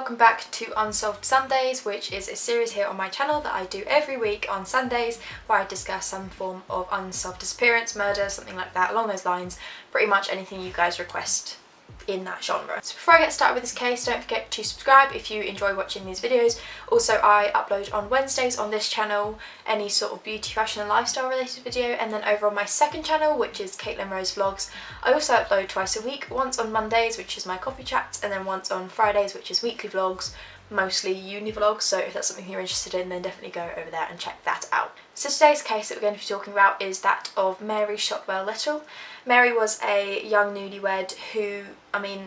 welcome back to Unsolved Sundays, which is a series here on my channel that I do every week on Sundays where I discuss some form of unsolved disappearance, murder, something like that, along those lines, pretty much anything you guys request in that genre. So before I get started with this case, don't forget to subscribe if you enjoy watching these videos. Also, I upload on Wednesdays on this channel any sort of beauty, fashion and lifestyle related video, and then over on my second channel, which is Caitlin Rose Vlogs, I also upload twice a week, once on Mondays, which is my coffee chats, and then once on Fridays, which is weekly vlogs, mostly uni vlogs, so if that's something you're interested in, then definitely go over there and check that out. So today's case that we're going to be talking about is that of Mary Shotwell Little. Mary was a young newlywed who,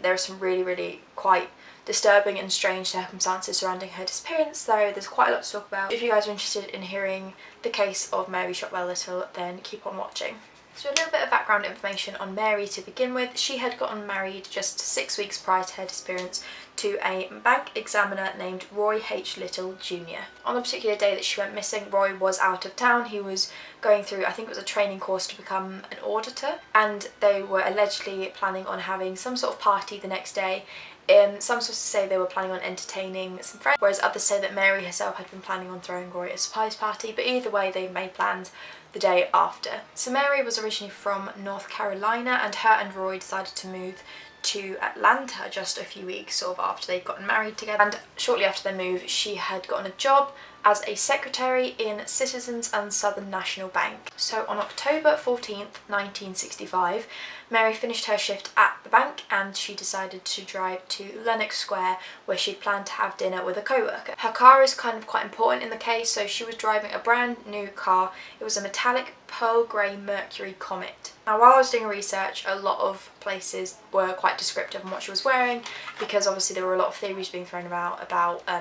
there are some really quite disturbing and strange circumstances surrounding her disappearance, though there's quite a lot to talk about. If you guys are interested in hearing the case of Mary Shotwell Little, then keep on watching. So a little bit of background information on Mary to begin with. She had gotten married just 6 weeks prior to her disappearance to a bank examiner named Roy H. Little Jr. On the particular day that she went missing, Roy was out of town. He was going through, I think it was a training course to become an auditor, and they were allegedly planning on having some sort of party the next day. Some sources say they were planning on entertaining some friends, whereas others say that Mary herself had been planning on throwing Roy a surprise party, but either way they made plans the day after. So Mary was originally from North Carolina, and her and Roy decided to move to Atlanta just a few weeks after they'd gotten married together, and shortly after their move she had gotten a job as a secretary in Citizens and Southern National Bank. So on October 14th, 1965, Mary finished her shift at the bank and she decided to drive to Lenox Square, where she'd planned to have dinner with a co-worker. Her car is kind of quite important in the case, so she was driving a brand new car. It was a metallic pearl grey Mercury Comet. Now, while I was doing research, a lot of places were quite descriptive on what she was wearing, because obviously there were a lot of theories being thrown about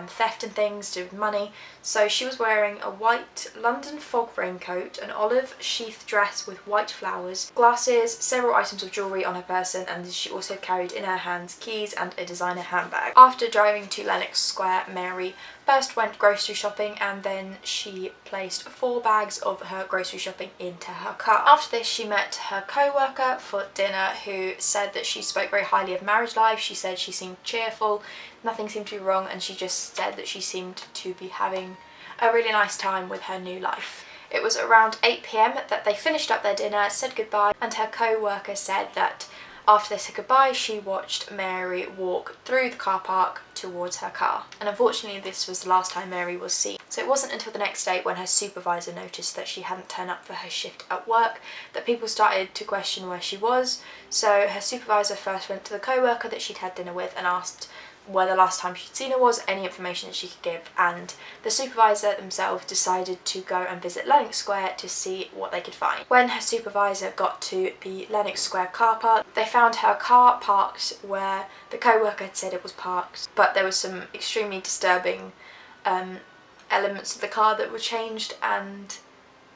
theft and things to do with money. So she was wearing a white London fog raincoat, an olive sheath dress with white flowers, glasses, several items of jewellery on her person, and she also carried in her hands keys and a designer handbag. After driving to Lenox Square, Mary first went grocery shopping, and then she placed 4 bags of her grocery shopping into her car. After this, she met her co-worker for dinner, who said that she spoke very highly of marriage life. She said she seemed cheerful, nothing seemed to be wrong, and she just said that she seemed to be having a really nice time with her new life. It was around 8 PM that they finished up their dinner, said goodbye, and her co-worker said that after they said goodbye, she watched Mary walk through the car park towards her car. And unfortunately, this was the last time Mary was seen. So it wasn't until the next day, when her supervisor noticed that she hadn't turned up for her shift at work, that people started to question where she was. So her supervisor first went to the co-worker that she'd had dinner with and asked where the last time she'd seen her was, any information that she could give, and the supervisor themselves decided to go and visit Lenox Square to see what they could find. When her supervisor got to the Lenox Square car park, they found her car parked where the co-worker had said it was parked, but there was some extremely disturbing elements of the car that were changed, and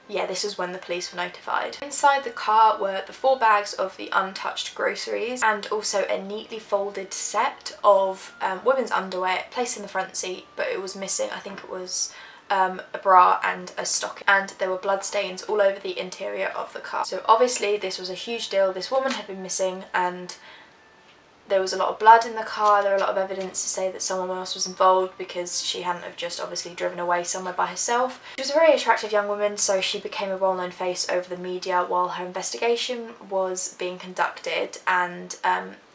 yeah, this is when the police were notified. Inside the car were the 4 bags of the untouched groceries, and also a neatly folded set of women's underwear placed in the front seat, but it was missing, I think it was a bra and a stocking, and there were blood stains all over the interior of the car. So obviously this was a huge deal. This woman had been missing, and there was a lot of blood in the car. There were a lot of evidence to say that someone else was involved, because she hadn't have just obviously driven away somewhere by herself. She was a very attractive young woman, so she became a well-known face over the media while her investigation was being conducted, and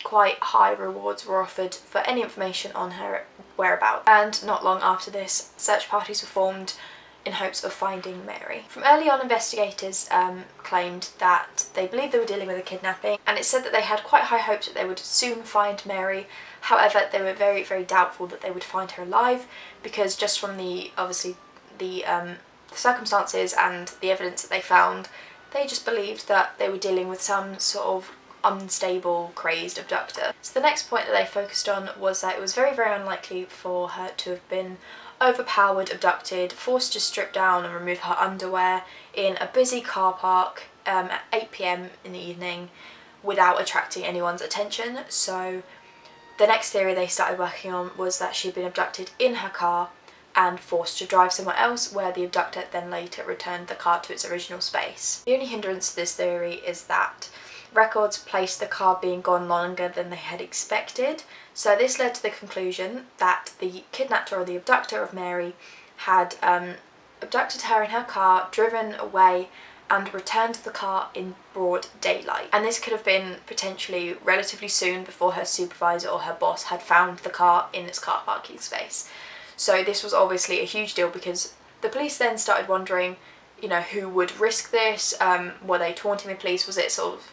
quite high rewards were offered for any information on her whereabouts. And not long after this, search parties were formed in hopes of finding Mary. From early on, investigators claimed that they believed they were dealing with a kidnapping, and it said that they had quite high hopes that they would soon find Mary. However, they were very doubtful that they would find her alive, because just from the circumstances and the evidence that they found, they just believed that they were dealing with some sort of unstable, crazed abductor. So the next point that they focused on was that it was very unlikely for her to have been overpowered, abducted, forced to strip down and remove her underwear in a busy car park at 8 PM in the evening without attracting anyone's attention. So the next theory they started working on was that she'd been abducted in her car and forced to drive somewhere else, where the abductor then later returned the car to its original space. The only hindrance to this theory is that Records placed the car being gone longer than they had expected, so this led to the conclusion that the kidnapper or the abductor of Mary had abducted her in her car, driven away and returned the car in broad daylight. And this could have been potentially relatively soon before her supervisor or her boss had found the car in its car parking space. So this was obviously a huge deal, because the police then started wondering, you know, who would risk this? Were they taunting the police? Was it sort of,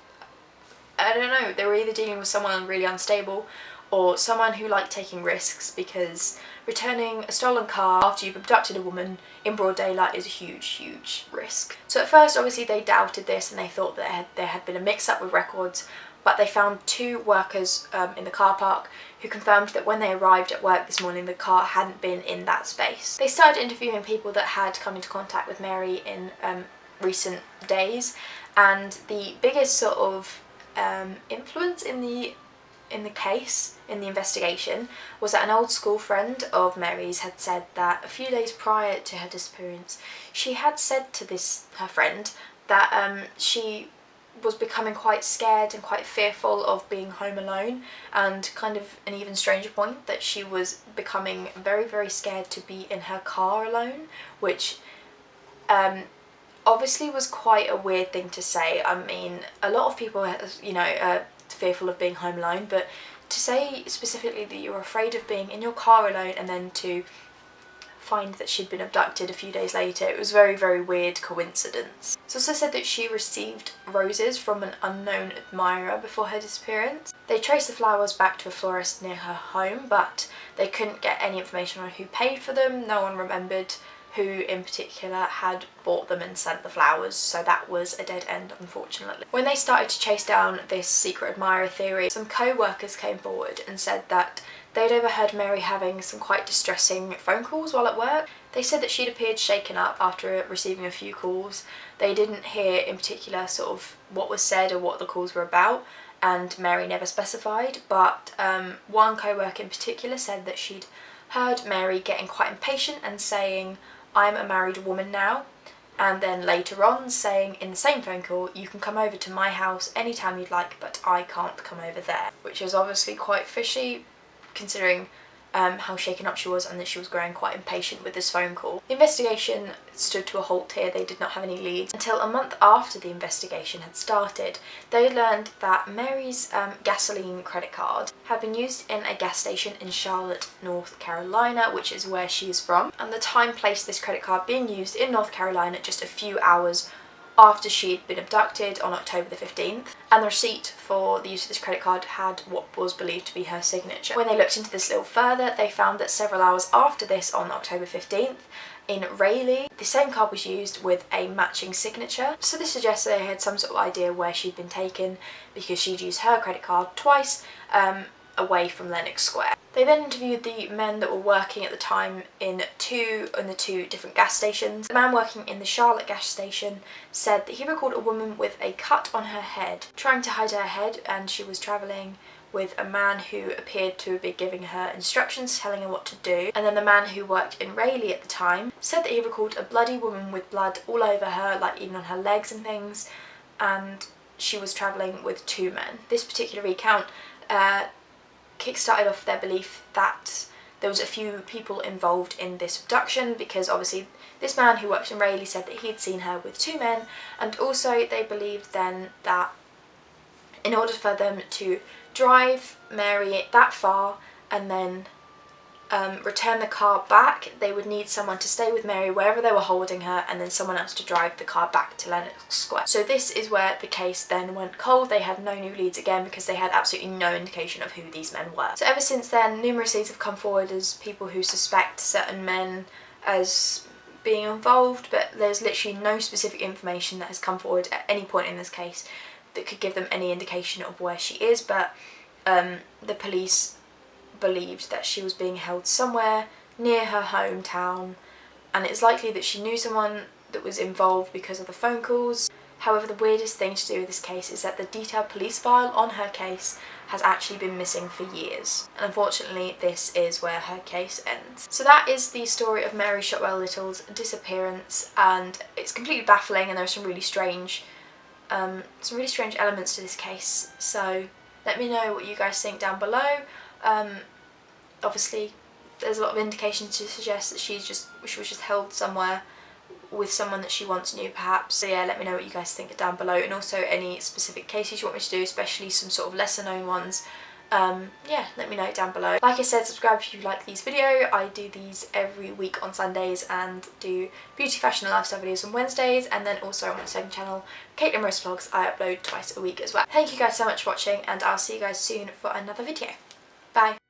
I don't know, they were either dealing with someone really unstable or someone who liked taking risks, because returning a stolen car after you've abducted a woman in broad daylight is a huge, huge risk. So at first, obviously, they doubted this and they thought that there had been a mix-up with records, but they found two workers in the car park who confirmed that when they arrived at work this morning, the car hadn't been in that space. They started interviewing people that had come into contact with Mary in recent days, and the biggest sort of influence in the case, in the investigation, was that an old school friend of Mary's had said that a few days prior to her disappearance, she had said to her friend that she was becoming quite scared and quite fearful of being home alone, and kind of an even stranger point, that she was becoming very, very scared to be in her car alone, which obviously was quite a weird thing to say. I mean, a lot of people, you know, are fearful of being home alone, but to say specifically that you're afraid of being in your car alone and then to find that she'd been abducted a few days later, it was a very, very weird coincidence. It's also said that she received roses from an unknown admirer before her disappearance. They traced the flowers back to a florist near her home, but they couldn't get any information on who paid for them. No one remembered who in particular had bought them and sent the flowers, so that was a dead end, unfortunately. When they started to chase down this secret admirer theory, some co-workers came forward and said that they'd overheard Mary having some quite distressing phone calls while at work. They said that she'd appeared shaken up after receiving a few calls. They didn't hear in particular sort of what was said or what the calls were about, and Mary never specified, but one co-worker in particular said that she'd heard Mary getting quite impatient and saying, "I'm a married woman now," and then later on saying in the same phone call, "You can come over to my house anytime you'd like, but I can't come over there," which is obviously quite fishy, considering how shaken up she was and that she was growing quite impatient with this phone call. The investigation stood to a halt here. They did not have any leads until a month after the investigation had started. They learned that Mary's gasoline credit card had been used in a gas station in Charlotte, North Carolina, which is where she is from, and the time placed this credit card being used in North Carolina just a few hours after she'd been abducted on October the 15th, and the receipt for the use of this credit card had what was believed to be her signature. When they looked into this a little further, they found that several hours after this, on October 15th, in Raleigh, the same card was used with a matching signature. So this suggests they had some sort of idea where she'd been taken, because she'd used her credit card twice away from Lenox Square. They then interviewed the men that were working at the time in the two different gas stations. The man working in the Charlotte gas station said that he recalled a woman with a cut on her head, trying to hide her head, and she was travelling with a man who appeared to be giving her instructions, telling her what to do. And then the man who worked in Raleigh at the time said that he recalled a bloody woman with blood all over her, like even on her legs and things, and she was travelling with two men. This particular recount kick-started off their belief that there was a few people involved in this abduction, because obviously this man who worked in Raleigh said that he had seen her with two men, and also they believed then that in order for them to drive Mary that far and then return the car back, they would need someone to stay with Mary wherever they were holding her, and then someone else to drive the car back to Lenox Square. So this is where the case then went cold. They had no new leads again, because they had absolutely no indication of who these men were. So ever since then, numerous leads have come forward as people who suspect certain men as being involved, but there's literally no specific information that has come forward at any point in this case that could give them any indication of where she is. But the police believed that she was being held somewhere near her hometown, and it's likely that she knew someone that was involved because of the phone calls. However, the weirdest thing to do with this case is that the detailed police file on her case has actually been missing for years, and unfortunately this is where her case ends. So that is the story of Mary Shotwell Little's disappearance, and it's completely baffling, and there are some really strange some really strange elements to this case, so let me know what you guys think down below. Obviously there's a lot of indication to suggest that she was just held somewhere with someone that she once knew perhaps. So yeah, let me know what you guys think down below, and also any specific cases you want me to do, especially some sort of lesser known ones. Yeah, let me know down below. Like I said, subscribe if you like these videos. I do these every week on Sundays and do beauty, fashion and lifestyle videos on Wednesdays, and then also on my second channel, Caitlin Rose Vlogs, I upload twice a week as well. Thank you guys so much for watching, and I'll see you guys soon for another video. Bye!